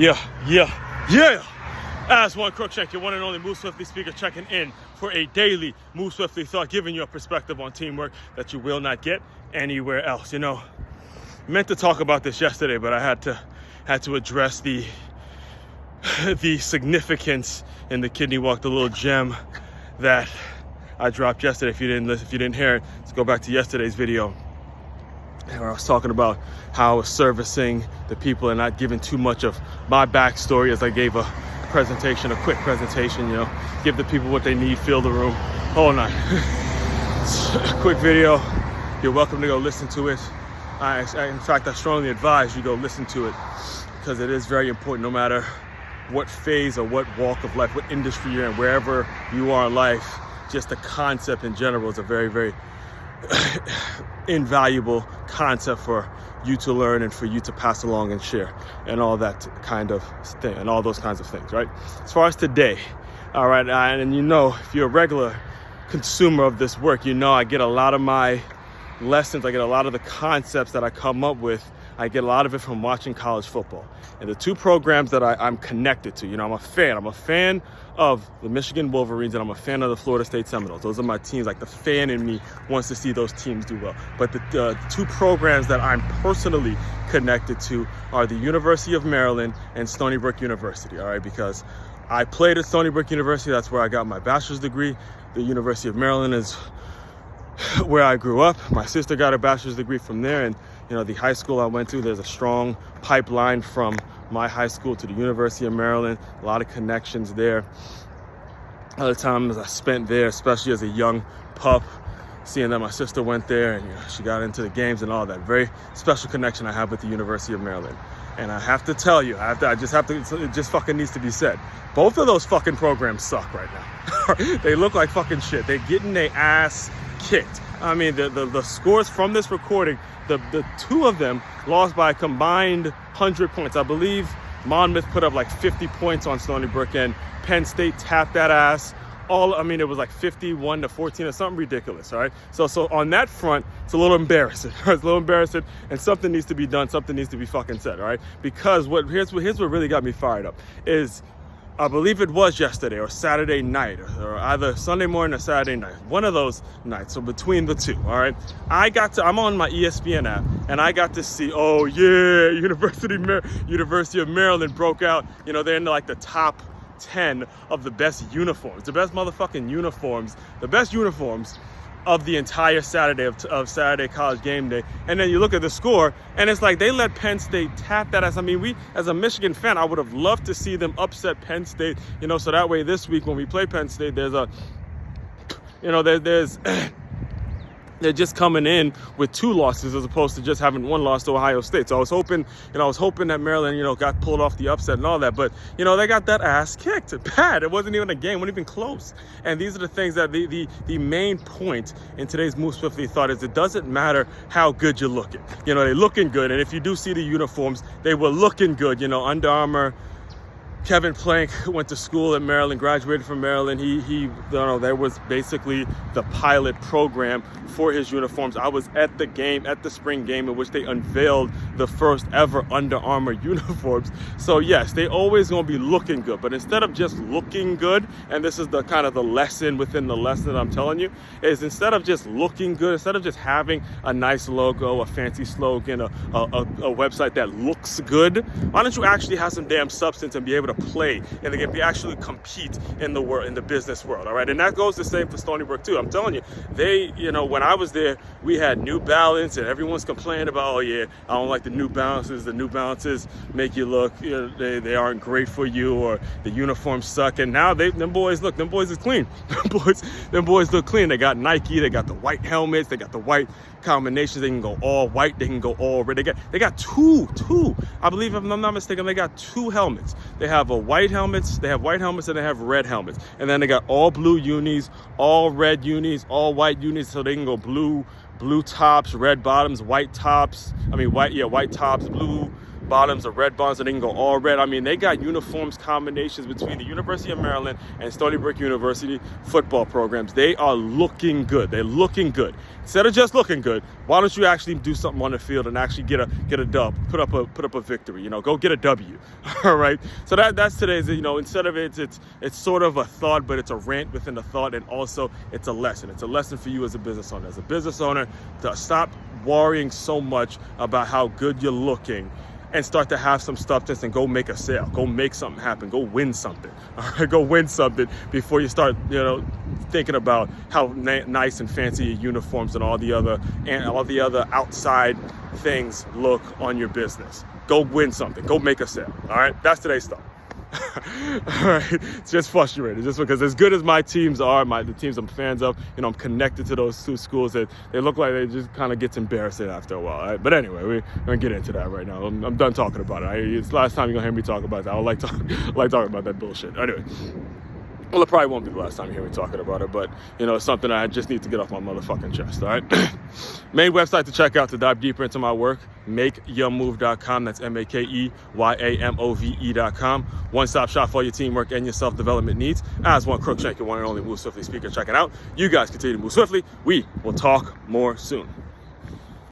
Yeah. Aswand Cruickshank, your one and only Move Swiftly speaker, checking in for a daily Move Swiftly thought, giving you a perspective on teamwork that you will not get anywhere else. You know, I meant to talk about this yesterday, but I had to address the significance in the kidney walk, the little gem that I dropped yesterday. If you didn't hear it, let's go back to yesterday's video where I was talking about how I was servicing the people and not giving too much of my backstory as I gave a quick presentation, you know, give the people what they need, fill the room, whole nine. Quick video. You're welcome to go listen to it. In fact, I strongly advise you go listen to it because it is very important, no matter what phase or what walk of life, what industry you're in, wherever you are in life. Just the concept in general is a very, very invaluable concept for you to learn and for you to pass along and share and all that kind of thing and all those kinds of things, right? As far as today, all right, and you know, if you're a regular consumer of this work, you know I get a lot of my lessons, I get a lot of the concepts that I come up with, I get a lot of it from watching college football. And the two programs that I'm connected to, you know, I'm a fan of the Michigan Wolverines and I'm a fan of the Florida State Seminoles. Those are my teams. Like, the fan in me wants to see those teams do well. But the two programs that I'm personally connected to are the University of Maryland and Stony Brook University, all right? Because I played at Stony Brook University. That's where I got my bachelor's degree. The University of Maryland is where I grew up. My sister got a bachelor's degree from there, and you know, the high school I went to, there's a strong pipeline from my high school to the University of Maryland, a lot of connections there. Other times I spent there, especially as a young pup, seeing that my sister went there and, you know, she got into the games and all that. Very special connection I have with the University of Maryland. And I have to tell you, it just fucking needs to be said. Both of those fucking programs suck right now. They look like fucking shit. They're getting their ass kicked. I mean, the scores from this recording, the two of them lost by a combined 100 points. I believe Monmouth put up like 50 points on Stony Brook, and Penn State tapped that ass. It was like 51-14 or something ridiculous, all right? So on that front, it's a little embarrassing. It's a little embarrassing, and something needs to be done. Something needs to be fucking said, all right? Because here's what really got me fired up is, I believe it was yesterday or Saturday night, or either Sunday morning or Saturday night, one of those nights. So between the two, all right, I'm on my ESPN app, and I got to see, oh yeah, University of Maryland broke out. You know, they're in like the top 10 of the best uniforms, the best motherfucking uniforms, the best uniforms of the entire Saturday of Saturday college game day. And then you look at the score and it's like they let Penn State tap that ass. I mean, as a Michigan fan, I would have loved to see them upset Penn State, you know, so that way this week when we play Penn State, there's they're just coming in with two losses as opposed to just having one loss to Ohio State. So I was hoping that Maryland, you know, got pulled off the upset and all that. But, you know, they got that ass kicked bad. It wasn't even a game, wasn't even close. And these are the things that the main point in today's Move Swiftly thought is, it doesn't matter how good you're looking. You know, they're looking good. And if you do see the uniforms, they were looking good. You know, Under Armour. Kevin Plank went to school at Maryland, graduated from Maryland. There was basically the pilot program for his uniforms. I was at the spring game in which they unveiled the first ever Under Armour uniforms. So yes, they always gonna be looking good, but instead of just looking good, and this is the kind of the lesson within the lesson I'm telling you, is instead of just looking good, instead of just having a nice logo, a fancy slogan, a website that looks good, why don't you actually have some damn substance and be able to play and they can actually compete in the business world, all right? And that goes the same for Stony Brook too. I'm telling you, when I was there, we had New Balance and everyone's complaining about, oh yeah, I don't like the New Balances. The New Balances make you look, you know, they aren't great for you, or the uniforms suck. And now them boys is clean. them boys look clean. They got Nike, they got the white helmets, they got the white combinations. They can go all white, they can go all red. They got two, I believe, if I'm not mistaken, they got two helmets. They have white helmets, and they have red helmets. And then they got all blue unis, all red unis, all white unis, so they can go blue tops, red bottoms, white tops, white tops, blue bottoms are red bottoms, and they can go all red. I mean, they got uniforms combinations between the University of Maryland and Stony Brook University football programs. They are looking good. They're looking good. Instead of just looking good, why don't you actually do something on the field and actually get a dub, put up a victory, go get a W. All right. So that's today's, instead of it's sort of a thought, but it's a rant within the thought, and also it's a lesson. It's a lesson for you as a business owner. As a business owner, to stop worrying so much about how good you're looking and start to have some substance and go make a sale, go make something happen, go win something. All right, go win something before you start, thinking about how nice and fancy your uniforms and all the other outside things look on your business. Go win something, go make a sale. All right, that's today's stuff. All right, it's just frustrating, just because as good as my teams are, the teams I'm fans of, I'm connected to those two schools, that they look like they just kind of gets embarrassing after a while. Right? But anyway, we're gonna get into that right now. I'm done talking about it. It's the last time you're gonna hear me talk about that. I don't like talking about that bullshit. Anyway. Well, it probably won't be the last time you hear me talking about it, but, it's something I just need to get off my motherfucking chest, all right? Main website to check out to dive deeper into my work, makeyourmove.com. That's makeyourmove.com. One-stop shop for all your teamwork and your self-development needs. Aswand Cruickshank, your one and only Move Swiftly speaker. Check it out. You guys continue to move swiftly. We will talk more soon.